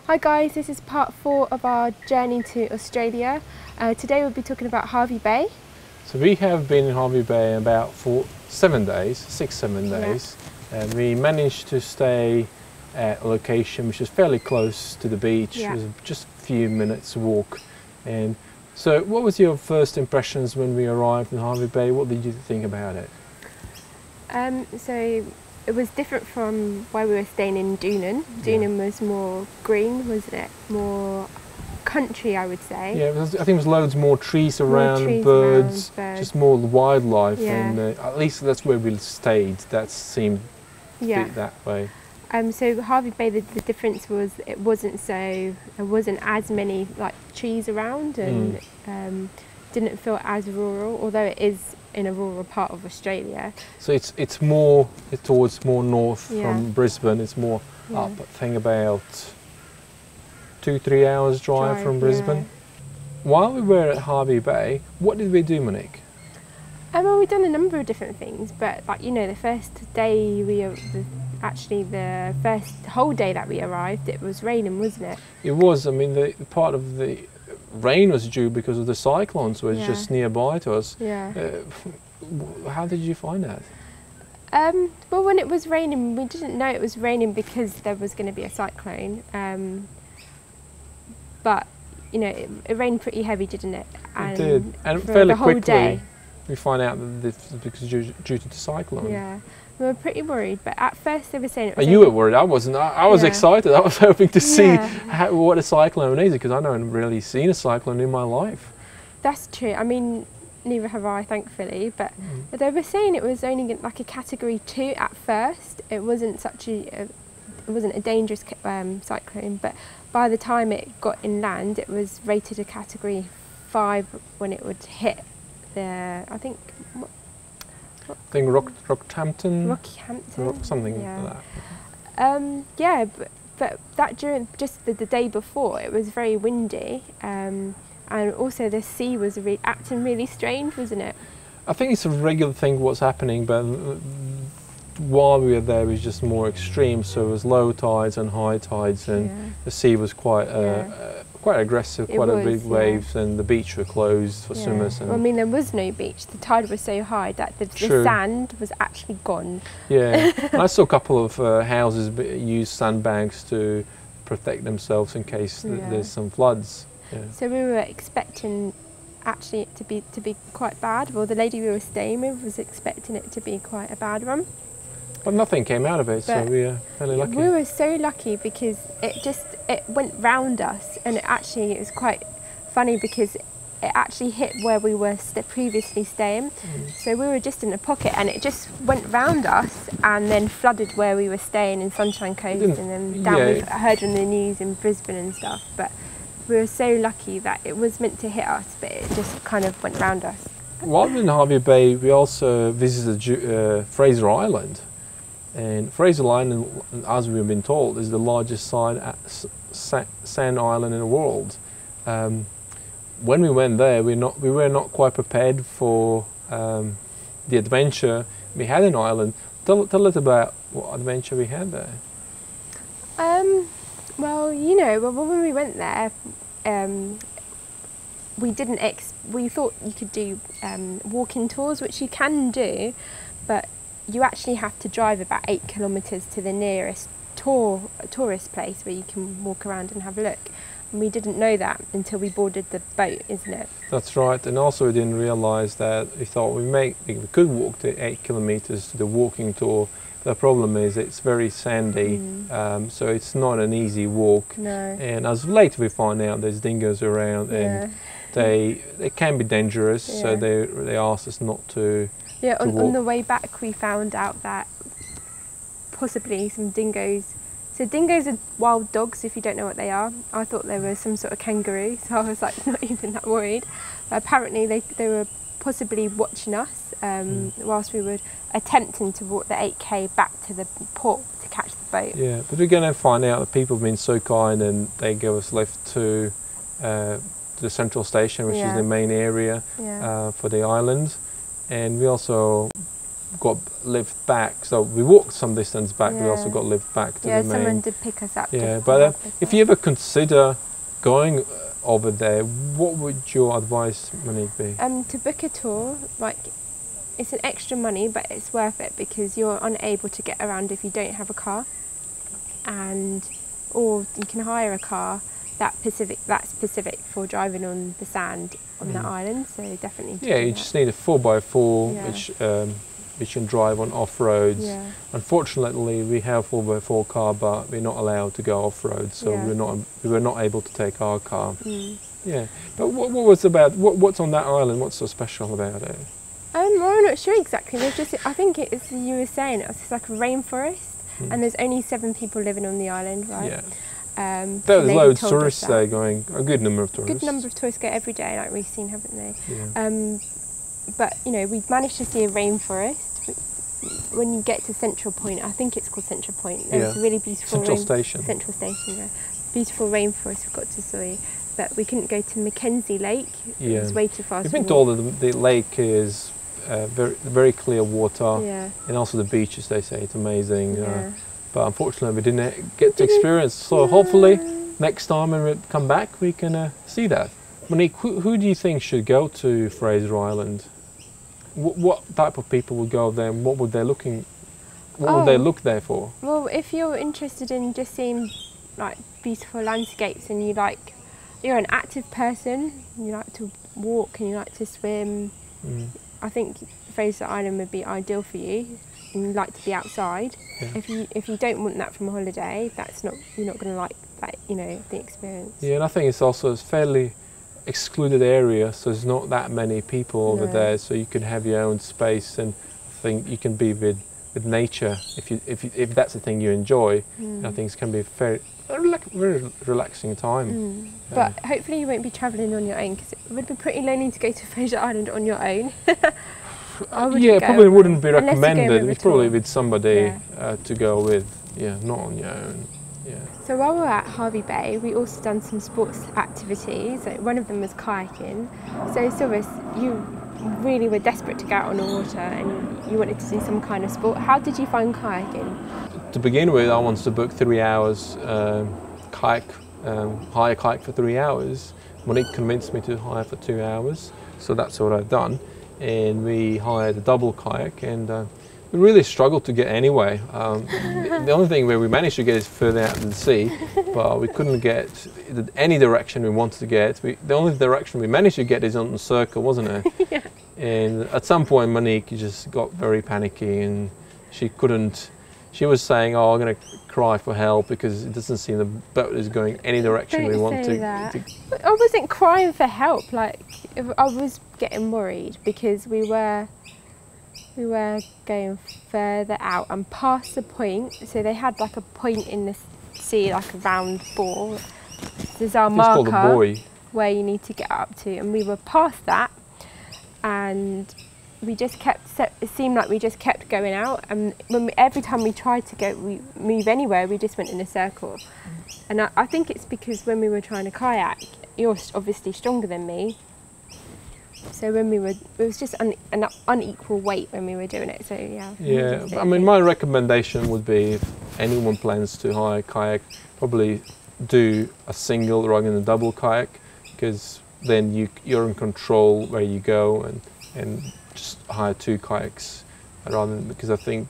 Hi guys, this is part 4 of our journey to Australia. Today we'll be talking about Hervey Bay. So we have been in Hervey Bay about 7 days, 6-7 days, and we managed to stay at a location which is fairly close to the beach. It was just a few minutes walk. And so what was your first impressions when we arrived in Hervey Bay? What did you think about it? So it was different from where we were staying in Doonan. Doonan was more green, wasn't it? More country, I would say. Yeah, I think it was loads more trees around, birds, just more wildlife, and at least that's where we stayed. That seemed to be that way. So Hervey Bay, the difference was there wasn't as many like trees around, and didn't feel as rural, although it is in a rural part of Australia. So it's towards more north from Brisbane. It's more up, I think about 2-3 hours drive from Brisbane. While we were at Hervey Bay, what did we do, Monique? Well, we've done a number of different things, but like the first day the first whole day that we arrived, it was raining, wasn't it? It was. I mean, the part of the rain was due because of the cyclones was just nearby to us. How did you find that? Well, when it was raining, we didn't know it was raining because there was going to be a cyclone. But it rained pretty heavy, didn't it? And it did, and fairly quickly we find out that this was because due to the cyclone. Yeah. We were pretty worried, but at first they were saying it was... You were worried, I wasn't. I was excited. I was hoping to see what a cyclone is, because I haven't really seen a cyclone in my life. That's true. I mean, neither have I, thankfully, but they were saying it was only like a category 2 at first. It wasn't it wasn't a dangerous cyclone, but by the time it got inland, it was rated a category 5 when it would hit I think Rockhampton, something like that. But that during just the day before, it was very windy, and also the sea was acting really strange, wasn't it? I think it's a regular thing what's happening, but while we were there, it was just more extreme. So it was low tides and high tides, and the sea was quite aggressive, big waves, and the beach were closed for swimmers. Well, I mean, there was no beach. The tide was so high that the sand was actually gone. Yeah, I saw a couple of houses use sandbags to protect themselves in case there's some floods. Yeah. So we were expecting actually it to be quite bad. Well, the lady we were staying with was expecting it to be quite a bad one. But nothing came out of it, so we are fairly lucky. We were so lucky because it went round us, and it was quite funny because it actually hit where we were previously staying. So we were just in a pocket, and it just went round us and then flooded where we were staying in Sunshine Coast, and then down. We've heard on the news in Brisbane and stuff, but we were so lucky that it was meant to hit us, but it just kind of went round us. While in Hervey Bay, we also visited Fraser Island. And Fraser Island, as we've been told, is the largest sand island in the world. When we went there, we were not quite prepared for the adventure we had in Ireland. Tell us about what adventure we had there. Well, when we went there, we thought you could do walking tours, which you can do, but you actually have to drive about 8 kilometres to the nearest tourist place where you can walk around and have a look. And we didn't know that until we boarded the boat, isn't it? That's right, and also we didn't realise that we thought we could walk the 8 kilometres to the walking tour. The problem is it's very sandy, so it's not an easy walk. No. And as later we find out, there's dingoes around, and they can be dangerous. So they asked us not to. Yeah, on the way back we found out that possibly some dingoes. So dingoes are wild dogs, if you don't know what they are. I thought they were some sort of kangaroo, so I was like not even that worried. But apparently they were possibly watching us whilst we were attempting to walk the 8k back to the port to catch the boat. Yeah, but we're going to find out that people have been so kind, and they gave us lift to the central station, which is the main area for the island. And we also got lift back. So we walked some distance back. We also Yeah. got lift back to Yeah, the main. someone did pick us up. Yeah, just but to help us if out. you ever consider going over there, what would your advice, Monique, be? To book a tour, like, it's an extra money, but it's worth it because you're unable to get around if you don't have a car, or you can hire a car that's specific for driving on the sand on the island. So definitely. Yeah, do you that. just need a 4x4, Yeah. which can drive on off roads. Yeah. Unfortunately, we have a 4x4 car, but we're not allowed to go off road, so Yeah. we were not able to take our car. Mm. Yeah, but what's on that island? What's so special about it? Well, I'm not sure exactly. There's just, I think it's, you were saying, it's just like a rainforest, and there's only 7 people living on the island, right? Yeah. The There's lady loads of told us tourists that. there going, a good number of tourists. Good number of tourists go every day, like we've seen, haven't they? Yeah. But you know, we've managed to see a rainforest. When you get to Central Point, I think it's called Central Point. There's a really beautiful Central Station. Central Station, yeah. Beautiful rainforest we've got to see, but we couldn't go to Mackenzie Lake. Yeah. It was way too far. We've to been walk. told that the lake is very clear water, Yeah. and also the beaches. They say it's amazing. Yeah. But unfortunately, we didn't get to experience. So hopefully, next time when we come back, we can see that. Monique, who do you think should go to Fraser Island? What type of people would go there? And what would they look there for? Well, if you're interested in just seeing like beautiful landscapes and you're an active person, you like to walk and you like to swim, I think Fraser Island would be ideal for you. And you like to be outside. Yeah. If you don't want that from a holiday, you're not going to like that, the experience. Yeah, and I think it's also a fairly excluded area, so there's not that many people over there, so you can have your own space, and I think you can be with nature if that's the thing you enjoy. And I think it can be a very relaxing time. But hopefully you won't be travelling on your own, because it would be pretty lonely to go to Fraser Island on your own. Yeah, probably wouldn't be unless you go recommended. with a It's probably tour. with somebody to go with. Yeah, not on your own. Yeah. So while we were at Hervey Bay, we also done some sports activities. So one of them was kayaking. So Silvis, you really were desperate to get out on the water and you wanted to do some kind of sport. How did you find kayaking? To begin with, I wanted to book 3 hours hire kayak for 3 hours. Monique convinced me to hire for 2 hours, so that's what I've done. And we hired a double kayak, and we really struggled to get anywhere. The only thing where we managed to get is further out in the sea, but we couldn't get any direction we wanted to get. The only direction we managed to get is on the circle, wasn't it? Yeah. And at some point, Monique just got very panicky, and she couldn't. She was saying, "Oh, I'm going to cry for help because it doesn't seem the boat is going any direction we want to." I wasn't crying for help. Like, I was getting worried because we were going further out and past the point. So they had like a point in the sea, like a round ball. There's our marker It's called a buoy. Where you need to get up to, and we were past that, and we just it seemed like we just kept going out, and every time we tried to move anywhere, we just went in a circle. And I think it's because when we were trying to kayak, you're obviously stronger than me, so it was just an unequal weight when we were doing it. So yeah. Yeah, I mean, my recommendation would be if anyone plans to hire kayak, probably do a single rather than a double kayak, because then you're in control where you go, and just hire 2 kayaks rather than, because I think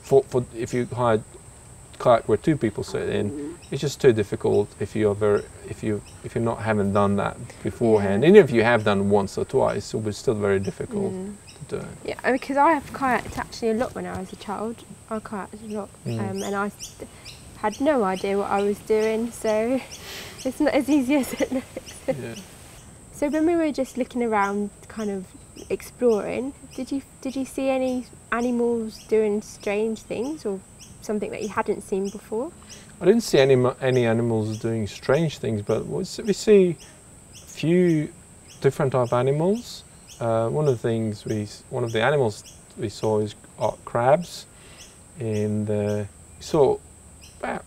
for if you hire kayak where 2 people sit in, it's just too difficult if you haven't done that beforehand. Yeah. Even if you have done once or twice, it was still very difficult to do it. Yeah, because I have kayaked actually a lot when I was a child. I kayaked a lot, and I had no idea what I was doing, so it's not as easy as it looks. Yeah. So when we were just looking around, kind of exploring, did you see any animals doing strange things or something that you hadn't seen before? I didn't see any animals doing strange things, but we see a few different type of animals. One of the animals we saw are crabs, and we saw about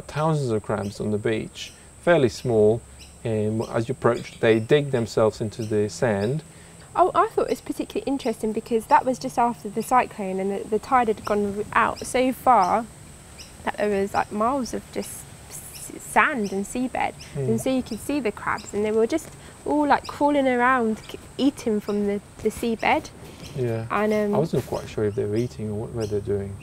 thousands of crabs on the beach, fairly small. And as you approach, they dig themselves into the sand. Oh, I thought it was particularly interesting because that was just after the cyclone, and the tide had gone out so far that there was like miles of just sand and seabed, and so you could see the crabs, and they were just all like crawling around, eating from the seabed. Yeah. And I wasn't quite sure if they were eating or what they're doing.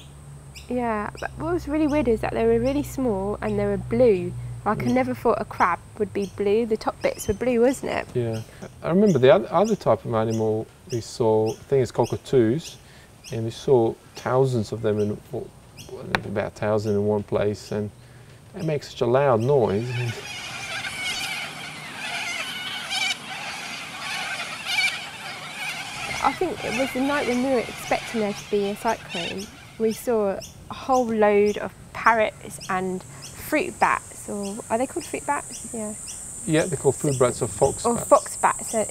yeah, but what was really weird is that they were really small and they were blue. Like I never thought a crab would be blue. The top bits were blue, wasn't it? Yeah. I remember the other type of animal we saw, I think it's cockatoos, and we saw thousands of them in, well, about 1,000 in one place, and it makes such a loud noise. I think it was the night when we were expecting there to be a cyclone. We saw a whole load of parrots and fruit bats, or are they called fruit bats? Yeah. Yeah, they're called fruit bats or fox Or bats. fox bats. So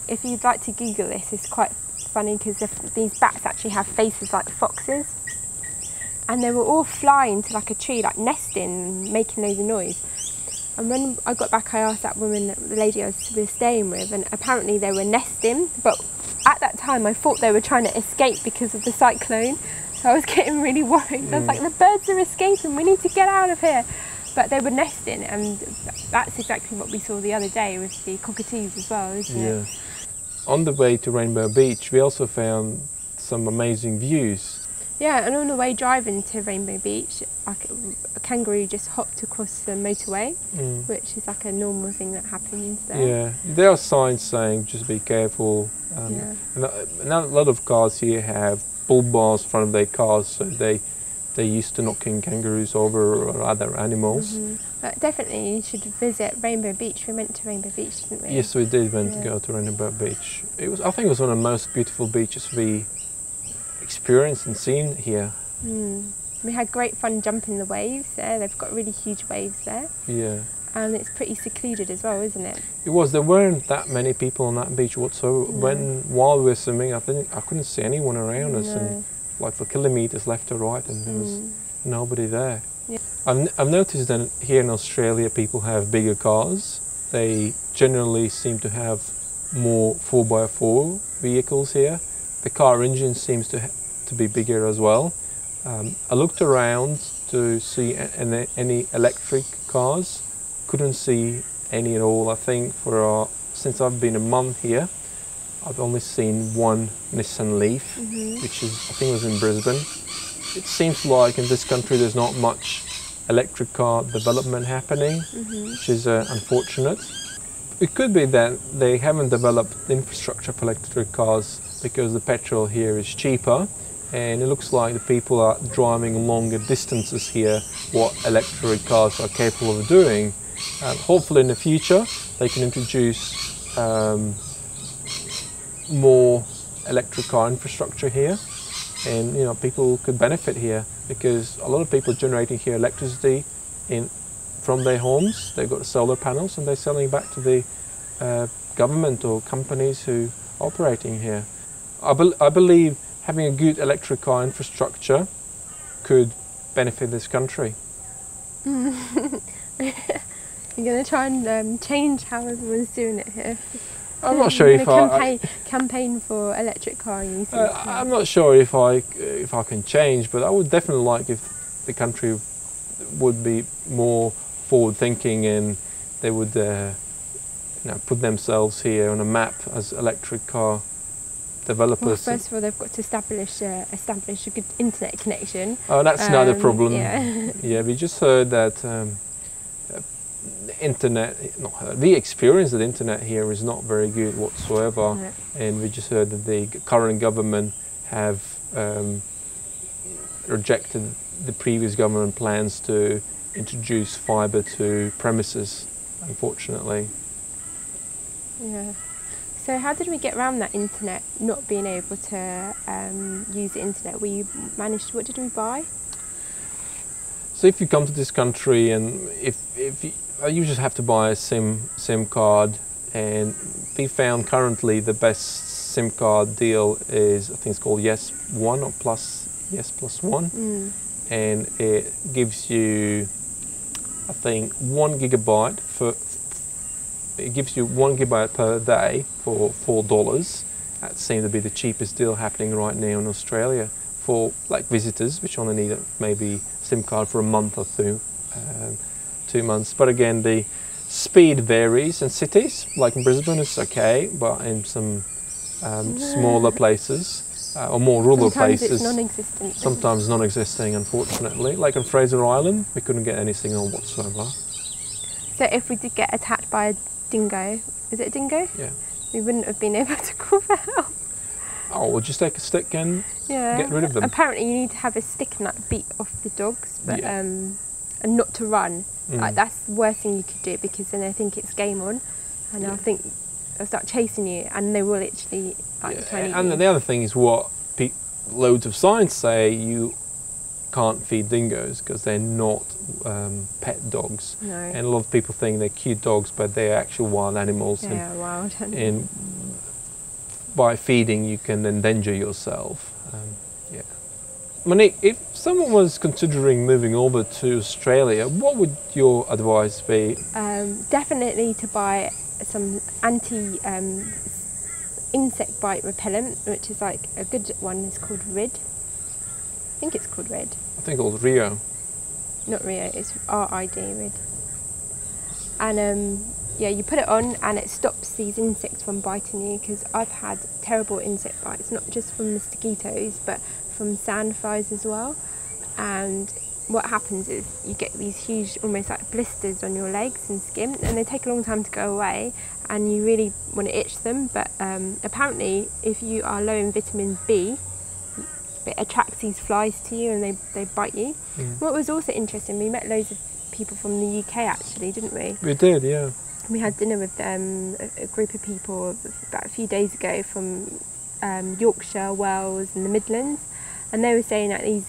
if you'd like to Google this, it's quite funny because these bats actually have faces like foxes. And they were all flying to like a tree, like nesting, making loads of noise. And when I got back, I asked that woman, the lady I was staying with, and apparently they were nesting. But at that time, I thought they were trying to escape because of the cyclone. So I was getting really worried. I was like, the birds are escaping, we need to get out of here. But they were nesting, and that's exactly what we saw the other day with the cockatoos as well, isn't it? On the way to Rainbow Beach, we also found some amazing views. Yeah, and on the way driving to Rainbow Beach, a kangaroo just hopped across the motorway, which is like a normal thing that happens there. Yeah, there are signs saying just be careful. And a lot of cars here have bull bars in front of their cars, so they're used to knocking kangaroos over or other animals. But definitely you should visit Rainbow Beach. We went to Rainbow Beach, didn't we? Yes, we did go to Rainbow Beach. I think it was one of the most beautiful beaches we experienced and seen here. We had great fun jumping the waves there. They've got really huge waves there. Yeah. And it's pretty secluded as well, isn't it? It was. There weren't that many people on that beach whatsoever. While we were swimming, I couldn't see anyone around us, and like for kilometres left to right, and there was nobody there. Yeah. I've noticed that here in Australia, people have bigger cars. They generally seem to have more 4x4 vehicles here. The car engine seems to be bigger as well. I looked around to see any electric cars. Couldn't see any at all. I think since I've been a month here, I've only seen one Nissan Leaf, which I think was in Brisbane. It seems like in this country there's not much electric car development happening, which is unfortunate. It could be that they haven't developed the infrastructure for electric cars because the petrol here is cheaper, and it looks like the people are driving longer distances here, what electric cars are capable of doing. Hopefully in the future they can introduce more electric car infrastructure here, and people could benefit here because a lot of people are generating here electricity from their homes. They've got solar panels and they're selling back to the government or companies who are operating here. I believe having a good electric car infrastructure could benefit this country. You're going to try and change how everyone's doing it here. I'm not sure if campaign for electric car use. I'm not sure if I can change, but I would definitely like if the country would be more forward-thinking and they would put themselves here on a map as electric car developers. Well, first of all, they've got to establish a good internet connection. Oh, that's another problem. Yeah. Yeah, we just heard that the experience of the internet here is not very good whatsoever, and we just heard that the current government have rejected the previous government plans to introduce fibre to premises, unfortunately. Yeah. So how did we get around that internet, not being able to use the internet? What did we buy? So if you come to this country, and you just have to buy a SIM card, and we found currently the best SIM card deal is, I think it's called Yes One or Yes Plus One, and it gives you, I think, 1 gigabyte it gives you 1 gigabyte per day for $4. That seems to be the cheapest deal happening right now in Australia for like visitors, which only need maybe SIM card for a month or 2 months. But again, the speed varies in cities, like in Brisbane it's okay, but in some smaller places or more rural places, it's non-existent. Sometimes non-existing, unfortunately. Like on Fraser Island, we couldn't get any signal whatsoever. So if we did get attacked by a dingo, is it a dingo? Yeah. We wouldn't have been able to call for help. Oh, we'll just take a stick and get rid of them. Apparently you need to have a stick and like beat off the dogs, but and not to run. Like, that's the worst thing you could do, because then they think it's game on, and they'll start chasing you, and they will literally try and eat you. And the other thing is what loads of science say: you can't feed dingoes because they're not pet dogs. No. And a lot of people think they're cute dogs, but they're actual wild animals. They are wild. And by feeding, you can endanger yourself. Monique, if someone was considering moving over to Australia, what would your advice be? Definitely to buy some insect bite repellent, which is like a good one. It's called Rid. I think it's called Rid. I think it's Rio. Not Rio, it's RID, Rid. And you put it on and it stops these insects from biting you, because I've had terrible insect bites, not just from mosquitoes, but from sandflies as well. And what happens is you get these huge, almost like blisters on your legs and skin, and they take a long time to go away, and you really want to itch them. But apparently if you are low in vitamin B, it attracts these flies to you and they bite you. What was also interesting, we met loads of people from the UK actually, didn't we? We did, yeah. We had dinner with a group of people about a few days ago from Yorkshire, Wales and the Midlands, and they were saying that these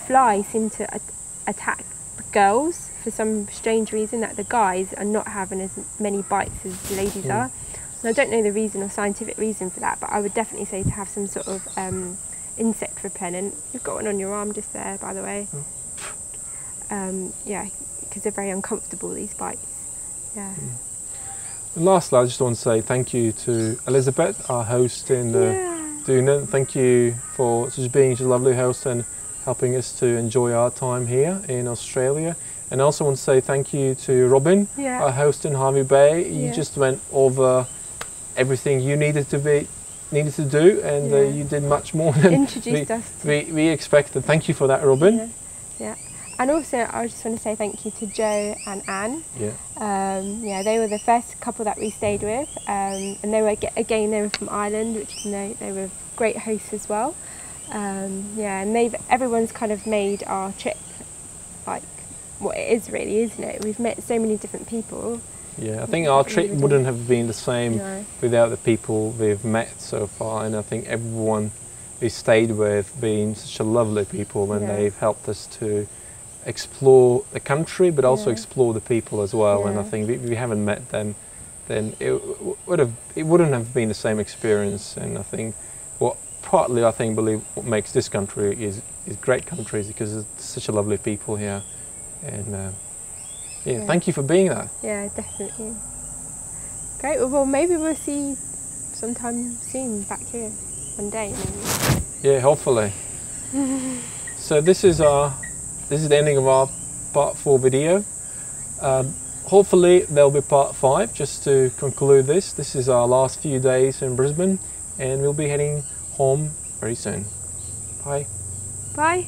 flies seem to attack girls for some strange reason, that the guys are not having as many bites as the ladies are. And I don't know the reason or scientific reason for that, but I would definitely say to have some sort of insect repellent. You've got one on your arm just there, by the way. Because they're very uncomfortable, these bites. And lastly, I just want to say thank you to Elizabeth, our host in Duna. Thank you for being such a lovely host and helping us to enjoy our time here in Australia. And I also want to say thank you to Robin, our host in Hervey Bay. You just went over everything you needed to do, and you did much more than introduced us to. We expected. Thank you for that, Robin. And also, I just want to say thank you to Joe and Anne. They were the first couple that we stayed with, and they were they were from Ireland, which they were great hosts as well. And everyone's kind of made our trip like what it is really, isn't it? We've met so many different people. I think our trip wouldn't have been the same without the people we've met so far, and I think everyone we stayed with being such a lovely people, and they've helped us to explore the country, but also explore the people as well. And I think if we haven't met them, then it wouldn't have been the same experience. And I think what makes this country is great countries, because it's such a lovely people here. And thank you for being there. Yeah, definitely. Great. Well, maybe we'll see you sometime soon back here one day. Maybe. Yeah, hopefully. So this is the ending of our part 4 video. Hopefully there'll be part 5 just to conclude this. This is our last few days in Brisbane, and we'll be heading home very soon. Bye. Bye.